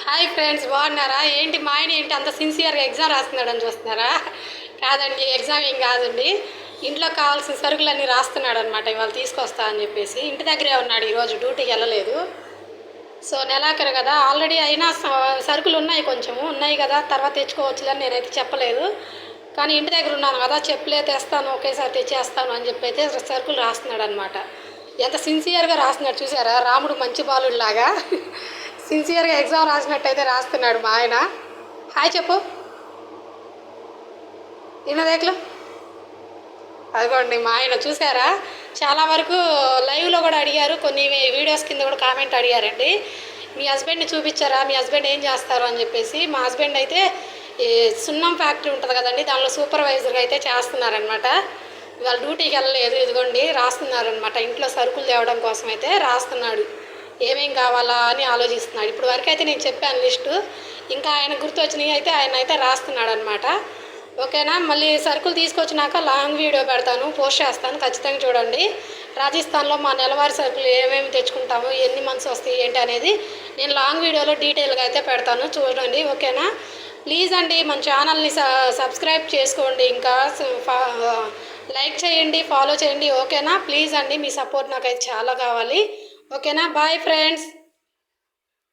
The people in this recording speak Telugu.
హాయ్ ఫ్రెండ్స్, బాగున్నారా? ఏంటి మా ఆయన ఏంటి అంత సిన్సియర్గా ఎగ్జామ్ రాస్తున్నాడని చూస్తున్నారా? కాదండి, ఎగ్జామ్ ఏం కాదండి. ఇంట్లో కావాల్సిన సరుకులన్నీ రాస్తున్నాడు అనమాట. ఇవాళ తీసుకొస్తా అని చెప్పేసి ఇంటి దగ్గరే ఉన్నాడు. ఈరోజు డ్యూటీకి వెళ్ళలేదు. సో నెలాఖరు కదా, ఆల్రెడీ అయినా సరుకులు ఉన్నాయి, కొంచెము ఉన్నాయి కదా, తర్వాత తెచ్చుకోవచ్చులని నేనైతే చెప్పలేదు. కానీ ఇంటి దగ్గర ఉన్నాను కదా, చెప్పులే తెస్తాను, ఒకేసారి తెచ్చేస్తాను అని చెప్పి అయితే సరుకులు రాస్తున్నాడు అనమాట. ఎంత సిన్సియర్గా రాస్తున్నాడు చూసారా? రాముడు మంచి బాలుడిలాగా సిన్సియర్గా ఎగ్జామ్ రాసినట్టయితే రాస్తున్నాడు మా ఆయన. హాయ్ చెప్పు ఇన్నదేకులు. అదిగోండి మా ఆయన చూసారా? చాలా వరకు లైవ్లో కూడా అడిగారు, కొన్ని వీడియోస్ కింద కూడా కామెంట్ అడిగారండి, మీ హస్బెండ్ని చూపించారా, మీ హస్బెండ్ ఏం చేస్తారు అని చెప్పేసి. మా హస్బెండ్ అయితే ఈ సున్నం ఫ్యాక్టరీ ఉంటుంది కదండి, దానిలో సూపర్వైజర్గా అయితే చేస్తున్నారనమాట. ఇవాళ డ్యూటీకి వెళ్ళలేదు. ఇదిగోండి రాస్తున్నారనమాట. ఇంట్లో సరుకులు తేవడం కోసం అయితే రాస్తున్నాడు. ఏమేం కావాలా అని ఆలోచిస్తున్నాడు. ఇప్పుడు వరకు అయితే నేను చెప్పాను లిస్టు, ఇంకా ఆయన గుర్తొచ్చినవి అయితే ఆయన అయితే రాస్తున్నాడు అనమాట. ఓకేనా? మళ్ళీ సరుకులు తీసుకొచ్చినాక లాంగ్ వీడియో పెడతాను, పోస్ట్ చేస్తాను, ఖచ్చితంగా చూడండి. రాజస్థాన్లో మా నెలవారీ సరుకులు ఏమేమి తెచ్చుకుంటాము, ఎన్ని మంత్స్ వస్తాయి ఏంటి అనేది నేను లాంగ్ వీడియోలో డీటెయిల్గా అయితే పెడతాను, చూడండి. ఓకేనా? ప్లీజ్ అండి మన ఛానల్ని సబ్స్క్రైబ్ చేసుకోండి, ఇంకా లైక్ చేయండి, ఫాలో చేయండి. ఓకేనా? ప్లీజ్ అండి, మీ సపోర్ట్ నాకైతే చాలా కావాలి. ఓకేనా? Bye friends.